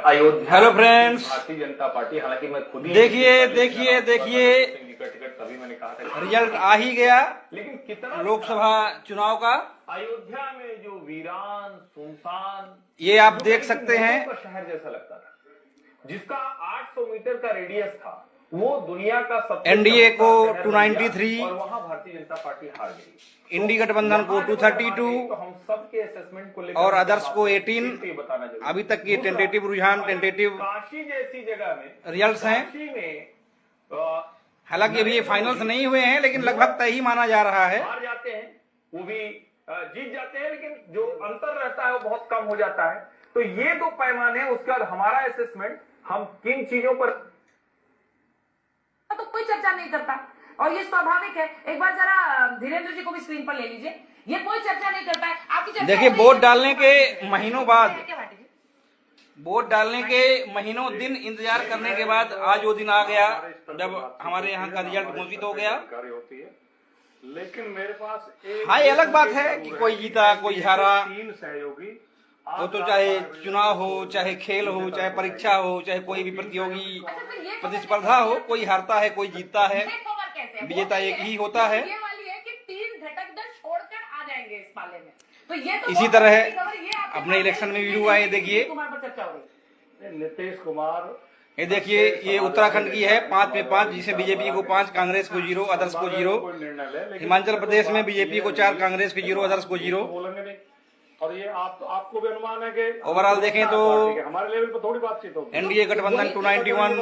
Ayodhya. Hello friends, Bharatiya Janata party, हालांकि मैं खुद ही देखिए तभी मैंने कहा था रिजल्ट आ ही गया लेकिन कितना लोकसभा चुनाव का। अयोध्या में जो वीरान सुनसान, ये आप देख सकते हैं, शहर जैसा लगता था, जिसका 800 मीटर का रेडियस था, वो दुनिया का सबसे एनडीए को 293 और वहां भारतीय जनता पार्टी हार गई। इंडी गठबंधन को 232 तो हम सबके असेसमेंट को लेकर और अदर्स को 18। बताना जरूरी। अभी तक की टेंटेटिव रुझान, टेंटेटिव काशी जैसी जगह में रिजल्ट्स हैं। काशी में हालांकि अभी ये फाइनल्स नहीं हुए हैं, लेकिन लगभग तय ही माना जा रहा है। हार जाते हैं, वो भी जीत जाते हैं, लेकिन जो अंतर रहता है वो बहुत कम हो जाता है। तो ये दो पैमाने हैं। उसके बाद हमारा असेसमेंट, हम किन चीजों पर तो कोई चर्चा नहीं करता, और ये स्वाभाविक है। एक बार जरा धीरेन्द्र जी को भी स्क्रीन पर ले लीजिए। ये कोई चर्चा नहीं करता है। आपकी चर्चा देखिए, वोट डालने के महीनों बाद, क्या भाटी जी? वोट डालने के महीनों दिन इंतजार करने के बाद आज वो दिन आ गया जब हमारे यहाँ का रिजल्ट घोषित हो गया। लेकिन मेरे पास हाँ, ये अलग बात है कि कोई जीता कोई हारा, 3 सहयोगी, वो तो चाहे चुनाव हो, चाहे खेल हो, चाहे परीक्षा हो, चाहे कोई भी प्रतियोगी प्रतिस्पर्धा हो, कोई हारता है कोई जीतता है, विजेता एक ही होता है। ये वाली है कि 3 घटक दल छोड़कर आ जाएंगे इस पाले में। तो ये तो इसी तरह अपने इलेक्शन में भी हुआ है। देखिए नीतीश कुमार, ये देखिए, ये उत्तराखंड की है, 5 में 5, जिसे बीजेपी को 5, कांग्रेस को 0, अदर्स को 0। हिमाचल प्रदेश में बीजेपी को 4, कांग्रेस को 0, अदर्स को 0। बोलेंगे नहीं। और ये आपको भी अनुमान है कि ओवरऑल देखें तो हमारे लेवल पर थोड़ी बातचीत होगी। एनडीए गठबंधन 291,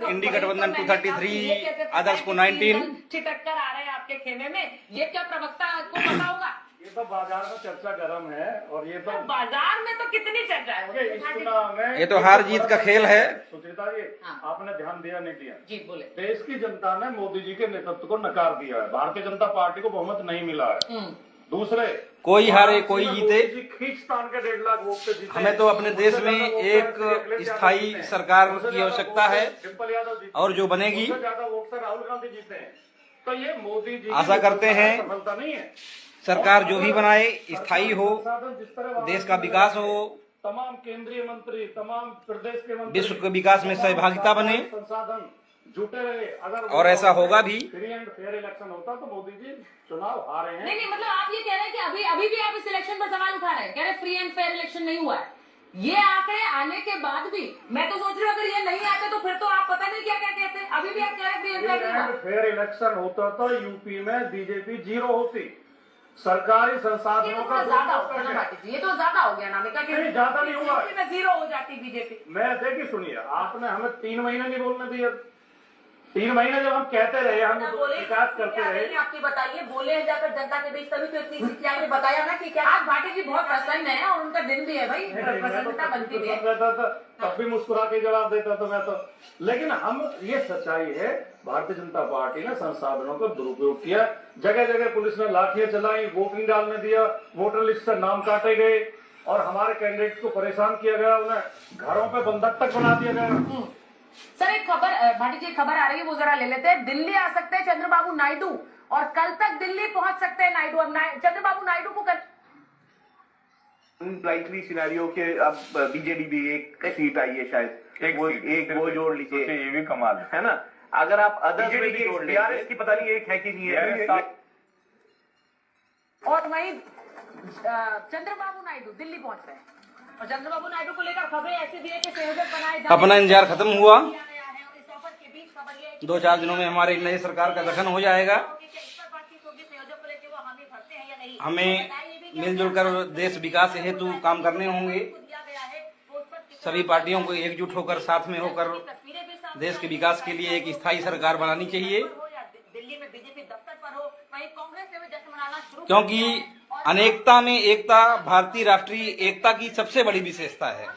इंडी गठबंधन 233, अदर्स को 19। छिटक कर आ रहे हैं आपके खेमे में। ये क्या प्रवक्ता को पता होगा? ये तो बाजार में चर्चा गर्म है, और ये तो बाजार में तो कितनी चर्चा है। इस चुनाव में ये तो हार जीत का खेल है। सुचेता जी, आपने ध्यान दिया नहीं दिया? जी बोले। देश की जनता ने मोदी जी के नेतृत्व को नकार दिया है। भारतीय जनता पार्टी को बहुमत नहीं मिला है। दूसरे, कोई हारे कोई जीते, खींचतान के 1.5 लाख वोट से जीते। हमें तो अपने देश में एक स्थायी सरकार की आवश्यकता है, और जो बनेगी, ज्यादा वोट से राहुल गांधी जीते हैं। तो ये मोदी जी आशा करते हैं सफलता नहीं है। सरकार जो भी बनाए स्थायी हो, देश का विकास हो, तमाम केंद्रीय मंत्री, तमाम प्रदेश के मंत्री विश्व के विकास में सहभागिता बने, संसाधन जुटे रहे। अगर और ऐसा होगा भी। फ्री एंड फेयर इलेक्शन होता तो मोदी जी चुनाव हारे हैं। नहीं, मतलब आप ये कह रहे हैं कि अभी भी आप इस इलेक्शन पर सवाल उठा रहे हैं, कह रहे फ्री एंड फेयर इलेक्शन नहीं हुआ है। ये आंकड़े आने के बाद भी मैं तो सोच रही हूँ, अगर ये नहीं आते तो फिर तो आप पता नहीं क्या क्या कहते हैं। अभी भी आप कह रहे हैं फेयर इलेक्शन होता तो यूपी में बीजेपी 0 होती। सरकारी संसाधनों का ज्यादा होगा ना भाटी जी, ये तो ज्यादा हो गया ना। ज्यादा नहीं हुआ, 0 हो जाती बीजेपी। मैं देखिए, सुनिए, आपने हमें 3 महीने नहीं बोलने दिया। 3 महीने जब हम कहते रहे, हम शिकायत करते रहे। आपकी बताइए, बोले हैं जाकर जनता के बीच, तभी तो इतनी सीटें आपने बताया ना कि क्या आज भाटी जी बहुत प्रसन्न है, और उनका दिन भी है भाई, प्रसन्नता बनती है। तब भी मुस्कुरा के जवाब देता था मैं तो। लेकिन हम, ये सच्चाई है, भारतीय जनता पार्टी ने संसाधनों का दुरुपयोग किया। जगह जगह पुलिस ने लाठियां चलाई, वोट नहीं डालने दिया, वोटर लिस्ट से नाम काटे गए, और हमारे कैंडिडेट को परेशान किया गया। उन्हें घरों पे बंधक तक बना दिया गया। सर, एक खबर भाटी जी, खबर आ रही है, वो जरा ले लेते हैं। दिल्ली आ सकते हैं चंद्रबाबू नायडू, और कल तक दिल्ली पहुंच सकते हैं नायडू। अब चंद्रबाबू नायडू को लाइकली सिनेरियो के अब बीजेडी भी एक सीट आई है, शायद एक वो जोड़ लीजिए, ये भी कमाल है ना। अगर आप अदर्स में भी जोड़ लीजिए, इसकी पता नहीं एक है कि नहीं है। और वहीं चंद्रबाबू नायडू दिल्ली पहुंच रहे हैं, और चंद्रबाबू नायडू को लेकर खबरें ऐसी भी है कि संयोजक बनाए जाने, अपना इंतजार खत्म हुआ। 2-4 दिनों में हमारी नई सरकार का गठन हो जाएगा। हमें मिलजुल कर देश विकास हेतु काम करने होंगे। सभी पार्टियों को एकजुट होकर, साथ में होकर देश के विकास के लिए एक स्थायी सरकार बनानी चाहिए, क्योंकि अनेकता में एकता भारतीय राष्ट्रीय एकता की सबसे बड़ी विशेषता है।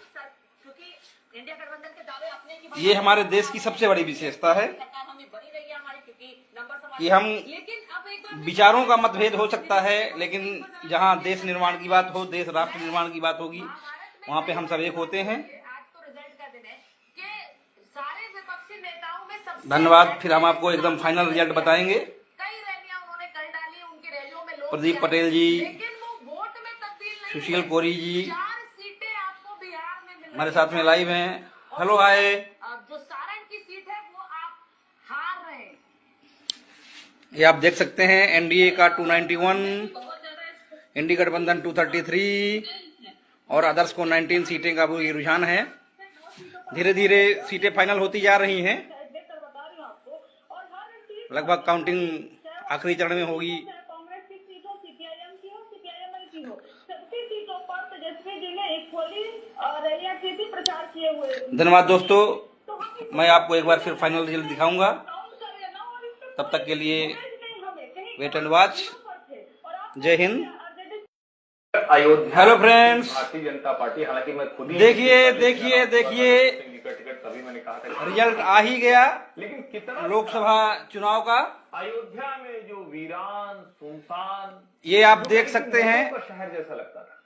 ये हमारे देश की सबसे बड़ी विशेषता है कि हम विचारों का मतभेद हो सकता है, लेकिन जहां देश निर्माण की बात हो, देश राष्ट्र निर्माण की बात होगी, वहां पे हम सब एक होते हैं। धन्यवाद। फिर हम आपको एकदम फाइनल रिजल्ट बताएंगे। प्रदीप पटेल जी, सुशील कोरी जी हमारे साथ में लाइव हैं, हेलो हाय। जो सारण की सीट है वो आप हार रहे हैं। ये आप देख सकते हैं एनडीए का 291, इंडी गठबंधन 233 और अदर्स को 19 सीटें का वो ये रुझान है। धीरे धीरे सीटें फाइनल होती जा रही हैं। लगभग काउंटिंग आखिरी चरण में होगी। कांग्रेस की सीट हो, सीपीआईएम की हो, सीपीआईएम की हो, सबकी सीटों पर तेजस्वी जी ने इक्वली रैलियां की थी, प्रचार किए हुए। धन्यवाद दोस्तों, मैं आपको एक बार फिर फाइनल रिजल्ट दिखाऊंगा। तब तक के लिए वेट एंड वॉच। जय Hind. Ayodhya hello friends, Bharatiya Janata party, हालांकि मैं खुद ही देखिए टिकट तभी मैंने कहा था, रिजल्ट आ ही गया लेकिन कितना लोकसभा चुनाव का। अयोध्या में जो वीरान सुनसान, ये आप देख सकते हैं का शहर जैसा लगता था,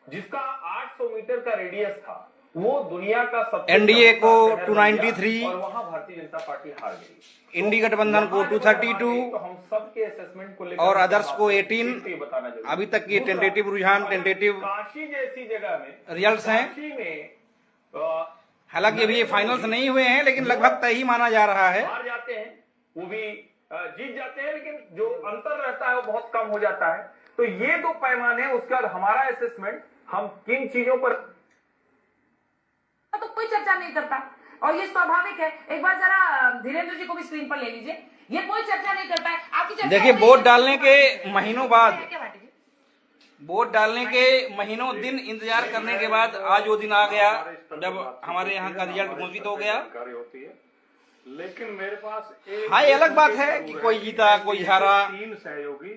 जिसका 800 मीटर का रेडियस था, वो दुनिया का सबसे एनडीए को बड़ा शहर बन गया 293 और वहां भारतीय जनता पार्टी हार गई। इंडी गठबंधन को 232 तो हम सबके असेसमेंट को लेकर और अदर्स को 18। बताना जरूरी है। अभी तक ये टेंटेटिव रुझान, टेंटेटिव काशी जैसी जगह में रिजल्ट्स हैं। काशी में हालांकि अभी ये फाइनल्स नहीं हुए हैं, लेकिन लगभग तय ही माना जा रहा है। हार जाते हैं, वो भी जीत जाते हैं, लेकिन जो अंतर रहता है वो बहुत कम हो जाता है। तो ये दो पैमाने हैं, उसके बाद हमारा असेसमेंट, हम किन चीजों पर तो कोई चर्चा नहीं करता और ये स्वाभाविक है। एक बार जरा धीरेन्द्र जी को भी स्क्रीन पर ले लीजिए। ये कोई चर्चा नहीं करता है। आपकी चर्चा देखिए, वोट डालने के महीनों बाद, क्या भाटी जी? वोट डालने के महीनों दिन इंतजार करने के बाद आज वो दिन आ गया जब हमारे यहाँ का रिजल्ट घोषित हो गया। होती है, लेकिन मेरे पास एक हाँ, ये अलग बात है कि कोई जीता कोई हारा, 3 सहयोगी,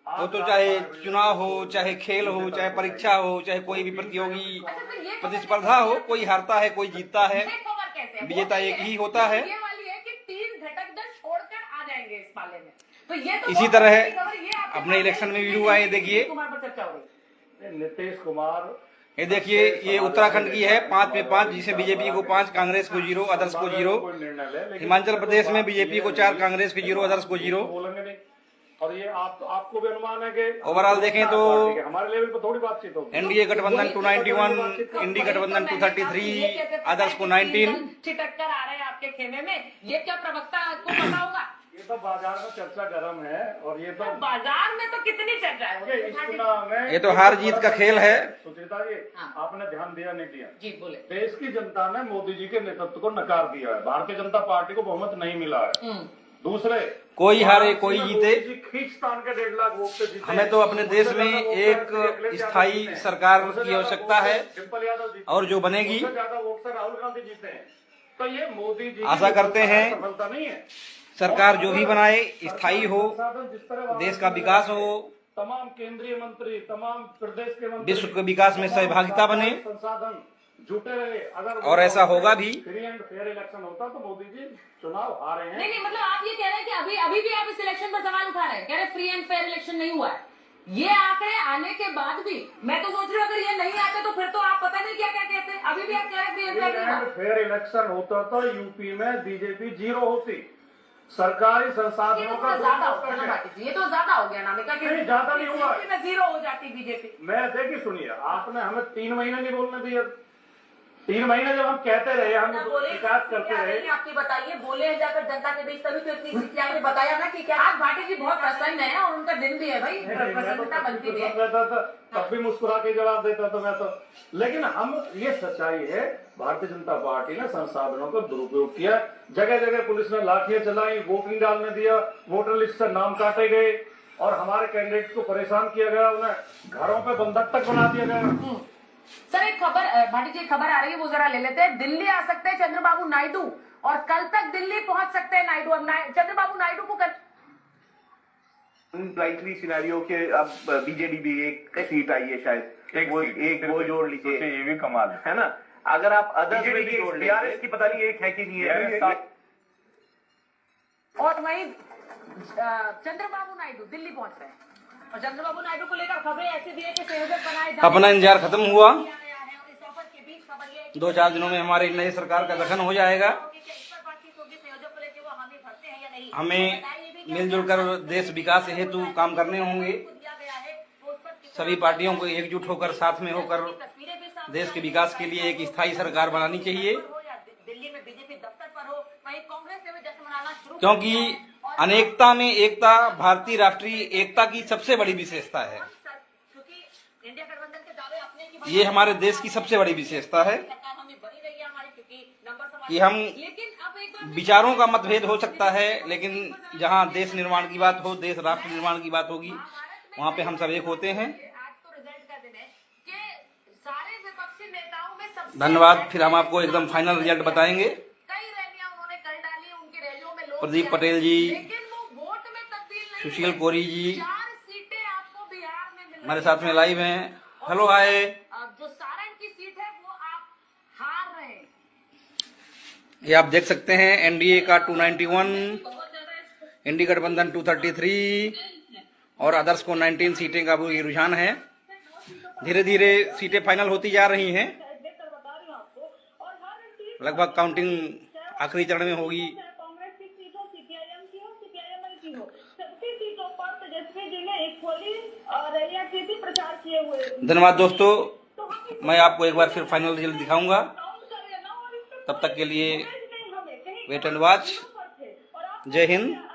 वो तो चाहे चुनाव हो, चाहे खेल हो, चाहे परीक्षा हो, चाहे कोई भी प्रतियोगी अच्छा, फिर ये प्रतिस्पर्धा हो, कोई हारता है कोई जीतता है, ये खबर कैसे है? विजेता वो एक ही होता है। ये वाली है कि 3 घटक दल छोड़कर आ जाएंगे इस पाले में। तो ये तो इसी बहुत तरह अच्छी खबर, ये आपके अपने पास इलेक्शन है। में भी हुआ है। देखिए, कुमार पर चर्चा हो रही। नीतीश कुमार, ये देखिए, ये उत्तराखंड की है 5 में 5, जिसे बीजेपी को 5, कांग्रेस को 0, अदर्स को 0। कोई निर्णय ले, लेकिन हिमाचल प्रदेश में बीजेपी को 4, कांग्रेस को 0, अदर्स को 0। बोलेंगे नहीं। और ये आपको भी अनुमान है कि ओवरऑल देखें तो हमारे लेवल पर थोड़ी बातचीत होगी। एनडीए गठबंधन 291, इंडी गठबंधन 233, अदर्स को 19। छिटक कर आ रहे हैं आपके खेमे में। ये क्या प्रवक्ता को पता होगा? ये तो बाजार में चर्चा गर्म है, और ये तो बाजार में तो कितनी चर्चा है। इस चुनाव में ये तो हार जीत का खेल है। सुचेता जी, हाँ। आपने ध्यान दिया नहीं दिया? जी बोले। देश की जनता ने मोदी जी के नेतृत्व को नकार दिया है, भारतीय जनता पार्टी को बहुमत नहीं मिला है। दूसरे, कोई हारे कोई जीते, मोदी जी खींचतान के 1.5 लाख वोट से जीते। हमें तो अपने देश में एक स्थायी सरकार की आवश्यकता है, डिम्पल यादव जीते, और जो बनेगी, सबसे ज्यादा वोट से राहुल गांधी जीते हैं। तो ये मोदी जी आशा करते हैं सफलता नहीं है। सरकार जो भी बनाए स्थायी हो, जिस तरह देश का विकास हो, तमाम केंद्रीय मंत्री, तमाम प्रदेश के मंत्री विश्व के विकास में सहभागिता बने, संसाधन जुटे रहे। अगर और ऐसा होगा भी। फ्री एंड फेयर इलेक्शन होता तो मोदी जी चुनाव हारे हैं। नहीं, मतलब आप ये कह रहे हैं कि अभी भी आप इस इलेक्शन पर सवाल उठा रहे हैं, कह रहे फ्री एंड फेयर इलेक्शन नहीं हुआ है। ये आंकड़े आने के बाद भी मैं तो सोच रही हूँ अगर ये नहीं आते तो फिर तो आप पता नहीं क्या क्या कहते। अभी भी आप कह रहे हैं फ्री एंड फेयर नहीं हुआ। फेयर इलेक्शन होता तो यूपी में बीजेपी 0 होती। सरकारी ये संसाधनों तो का ज्यादा हो गया ना भाटी जी, ये तो ज्यादा हो गया ना। नहीं, ज्यादा नहीं हुआ। यूपी में 0 हो जाती बीजेपी। मैं देखिए, सुनिए, आपने हमें 3 महीने नहीं बोलने दिया। 3 महीने जब हम कहते रहे, हम विकास करते रहे। आपकी बताइए, बोले हैं जाकर जनता के बीच, तभी तो इतनी सीटें आपने बताया ना कि क्या आज भाटी जी बहुत प्रसन्न है और उनका दिन भी है भाई, प्रसन्नता बनती है। रहता था तब भी मुस्कुरा के जवाब देता था मैं तो। लेकिन हम, ये सच्चाई है, भारतीय जनता पार्टी ने संसाधनों का दुरुपयोग किया। जगह जगह पुलिस ने लाठियां चलाई, वोटिंग डालने दिया, वोटर लिस्ट से नाम काटे गए और हमारे कैंडिडेट को परेशान किया गया, उन्हें घरों पे बंधक तक बना दिया गया। सर एक खबर, भाटी जी खबर आ रही है, वो जरा ले लेते हैं। दिल्ली आ सकते हैं चंद्रबाबू नायडू और कल तक दिल्ली पहुंच सकते हैं नायडू। अब चंद्रबाबू नायडू को लाइकली सिनेरियो के अब बीजेडी भी एक सीट आई है शायद, वो जोड़ लीजिए, ये भी कमाल है ना। अगर आप अदर्स में भी जोड़ लीजिए, की पता नहीं एक है कि नहीं है। और वहीं चंद्रबाबू नायडू दिल्ली पहुंच रहे हैं और चंद्रबाबू नायडू को लेकर खबरें ऐसी भी है कि संयोजक बनाए जाने अपना इंतजार खत्म हुआ। किया गया है और इस ऑफर के बीच खबर ये है कि 2-4 दिनों में हमारी नई सरकार का गठन हो जाएगा। हमें मिलजुल कर देश विकास हेतु काम करने होंगे। सभी पार्टियों को एकजुट होकर, साथ में होकर देश के विकास के लिए एक स्थायी सरकार बनानी चाहिए। क्योंकि अनेकता में एकता भारतीय राष्ट्रीय एकता की सबसे बड़ी विशेषता है। क्योंकि इंडिया गठबंधन के दावे अपने की ये हमारे देश की सबसे बड़ी विशेषता है सरकार हमें बनी रही है हमारी, क्योंकि नंबर कि हम लेकिन अब एक बार विचारों का मतभेद हो सकता है, लेकिन जहाँ देश निर्माण की बात हो, देश राष्ट्र निर्माण की बात होगी, वहाँ पे हम सब एक होते हैं। आज तो रिजल्ट का दिन है कि सारे विपक्षी नेताओं में सबसे धन्यवाद। फिर हम आपको एकदम फाइनल रिजल्ट बताएंगे। कई रैलियां उन्होंने कर डाली, उनकी रैलियों में लोग प्रदीप पटेल जी, लेकिन वो वोट में तब्दील नहीं सुशील हुए। कोरी जी 4 सीटें आपको बिहार में मिल हमारे रही साथ में लाइव हैं। Hello hi. अब जो सारण की सीट है वो आप हार रहे हैं। ये आप देख सकते हैं एनडीए का 291, इंडी गठबंधन 233 और अदर्स को 19 सीटें का वो ये रुझान है। धीरे धीरे सीटें फाइनल होती जा रही हैं। लगभग काउंटिंग आखिरी चरण में होगी। कांग्रेस की सीट हो, सीपीआईएम की हो, सीपीआईएम की हो, सबकी सीटों पर तेजस्वी जी ने एक खोली रैलियां की थी, प्रचार किए हुए। धन्यवाद दोस्तों, मैं आपको एक बार फिर फाइनल रिजल्ट दिखाऊंगा। काउंट कर लेना और इस पे तब तक के लिए नहीं हमें कहीं वेट एंड वॉच। और आप जय हिंद।